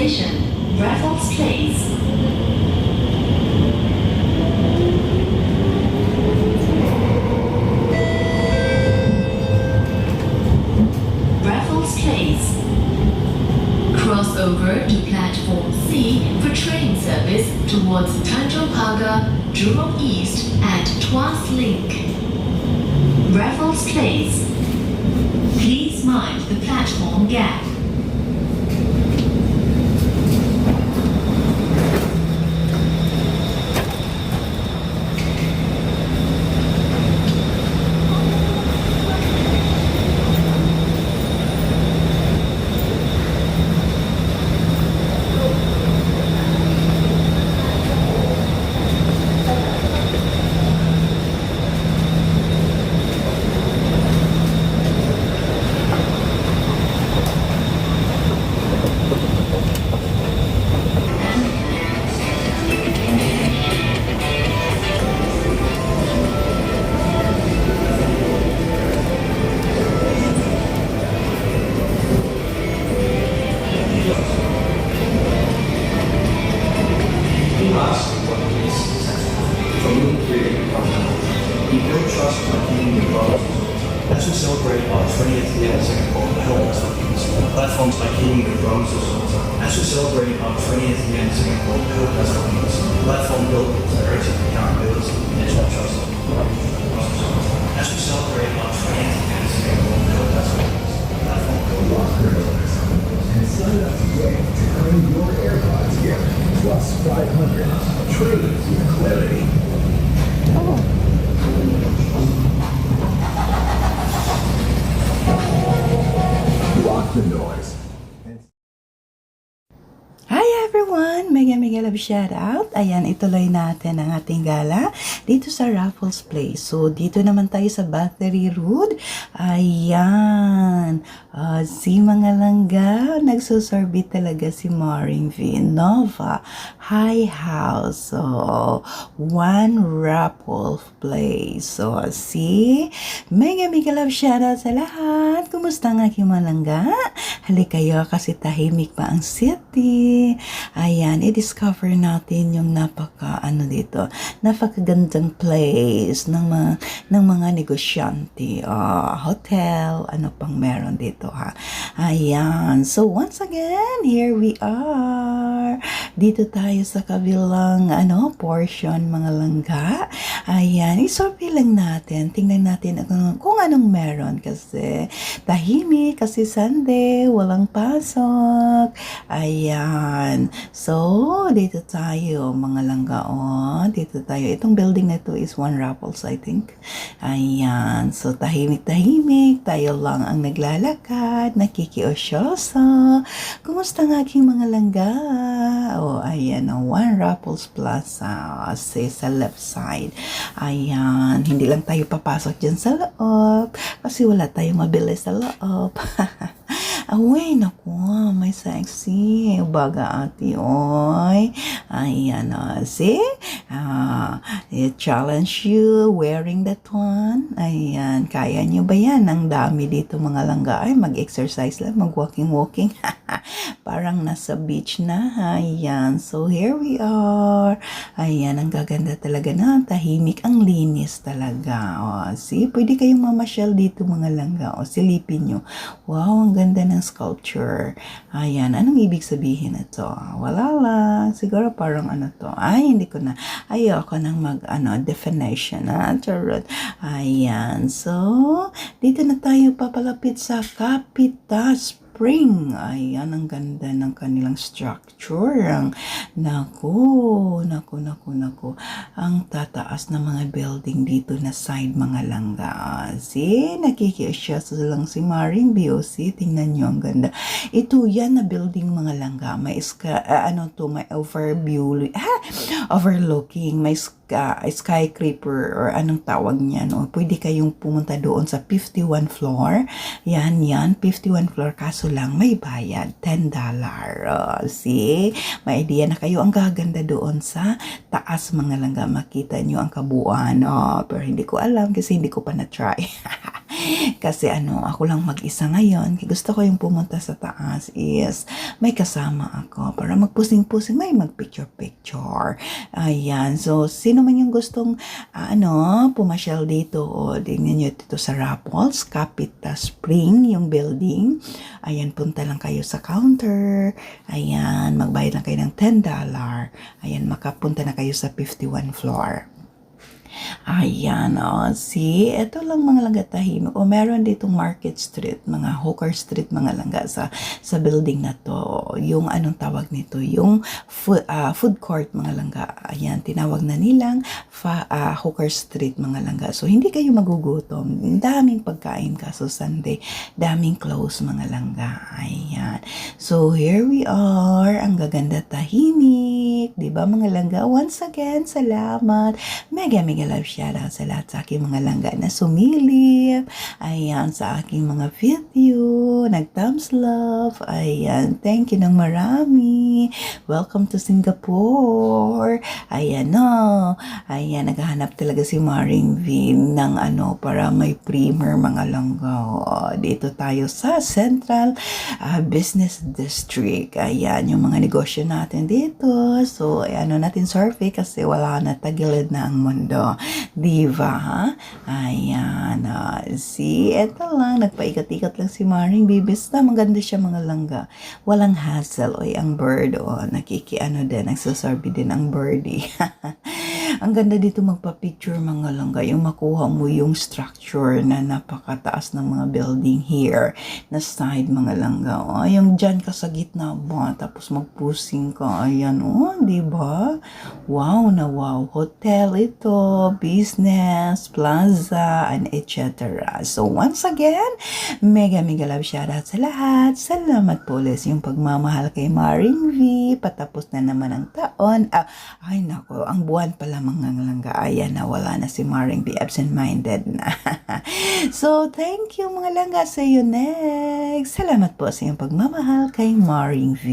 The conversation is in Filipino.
station, Raffles Place. Raffles Place. Cross over to platform C for train service towards Tanjong Pagar, Jurong East and Tuas Link. Raffles Place. Please mind the platform gap. As we celebrate our 20th year in Singapore, I hope that's what means. Platforms like heating the drums. As we celebrate our 20th year in Singapore, I hope that's what means. Platform buildings are urgent account bills and it's not trust. As we celebrate our 20th year in Singapore, I hope that's what means. Platform buildings. And sign up today to claim your AirPods gift plus 500 trades with clarity. Block the noise. Hi everyone! Mega love shout out. Ayan, ituloy natin ang ating gala dito sa Raffles Place. So, dito naman tayo sa Battery Road. Ayan. Si mga langga, nagsusorbit talaga si Maring Nova High House. So, one Raffles Place. So, mega love shout out sa lahat. Kumusta ang aking mga langga? Halik kayo kasi tahimik pa ang city. Ayan, i-discover natin yung napakagandang place ng mga negosyante, hotel, ano pang meron dito ha. Ayan, so once again, here we are. Dito tayo sa kabilang portion mga langga. Ayan, isorbi lang natin. Tingnan natin kung anong meron kasi tahimik kasi Sunday, walang pasok. Ayan. So, dito tayo mga langga. Dito tayo. Itong building na ito is One Raffles, I think. Ayan. So, tahimik-tahimik. Tayo lang ang naglalakad, nakikiosyoso. Kumusta ang aking mga langga? Ayan. One Raffles Plaza. Sa left side. Ayan. Hindi lang tayo papasok dyan sa loob. Kasi wala tayong mabili sa loob. Away, naku, may sexy. Baga ati, oy. Ayan, see? I challenge you wearing that one. Ayan, kaya nyo ba yan? Ang dami dito mga langga. Ay, mag-exercise lang, mag-walking. Parang nasa beach na. Ayan, so here we are. Ayan, ang gaganda talaga na. Tahimik, ang linis talaga. See, pwede kayong mamasyal dito mga langga. Silipin nyo. Wow, ang ganda ng sculpture. Ayan, anong ibig sabihin na to? Wala lang. Siguro parang to. Ay, hindi ko na. Ayoko nang definition. Charot. Ayan, so, dito na tayo papalapit sa Capita Spring. Ayan, ang ganda ng kanilang structure. Naku. Ang tataas na mga building dito na side mga langga. See, nakikiusyoso lang si Maring BOC. Tingnan nyo, ang ganda. Ito yan na building mga langga. May may overview. Overlooking. May skyscraper or anong tawag niya, no? Pwede kayong pumunta doon sa 51 floor. Yan, 51 floor. Kaso lang, may bayad. $10. See? May idea na kayo. Ang gaganda doon sa taas mga langga. Makita nyo ang kabuuan. Pero hindi ko alam kasi hindi ko pa na-try. Kasi ako lang mag-isa ngayon. Gusto ko yung pumunta sa taas is may kasama ako para magpusing-pusing, may magpicture-picture. Ayan. So, sino man yung gustong pumasyal dito o tingnan nyo dito sa Raffles, Capita Spring, yung building. Ayan, punta lang kayo sa counter. Ayan, magbayad lang kayo ng $10. Ayan, makapunta na kayo sa 51 floor. Ayan, see, ito lang mga langga tahimik. O meron ditong Market Street, mga Hooker Street, mga langga sa building na to. Yung anong tawag nito, yung food court, mga langga. Ayan, tinawag na nilang Hooker Street, mga langga. So, hindi kayo magugutom. Daming pagkain kaso Sunday. Daming close, mga langga. Ayan. So, here we are. Ang gaganda tahimik. Diba, mga langga? Once again, salamat. Mega love shoutout sa lahat sa aking mga langga na sumilip. Ayan, sa aking mga video. Nag-thumbs love. Ayan, thank you ng marami. Welcome to Singapore. Ayan, Ayan, naghahanap talaga si Maring V ng para may primer, mga langga. Dito tayo sa Central Business District. Ayan, yung mga negosyo natin dito. So, natin survey kasi wala na, tagilid na ang mundo. Diva, ha? Ayan. See, eto lang. Nagpaikat-ikat lang si Maring Bibis na. Maganda siya, mga langga. Walang hassle. Oy, ang bird, din. Nagsasabi din ang birdie. Ang ganda dito magpa-picture, mga langga. Yung makuha mo yung structure na napakataas ng mga building here na side, mga langga. Yung dyan ka sa gitna ba? Tapos magpusing ka. Ayan, diba? Wow na wow. Hotel ito. Business, plaza, and etc. So, once again, mega love shoutout sa lahat. Salamat po ulit yung pagmamahal kay Maring V. Patapos na naman ang taon. Ay, nako, ang buwan pala, mga langga. Ayan na, wala na si Maring V. Absent-minded na. So, thank you, mga langga. See you next. Salamat po sa iyong pagmamahal kay Maring V.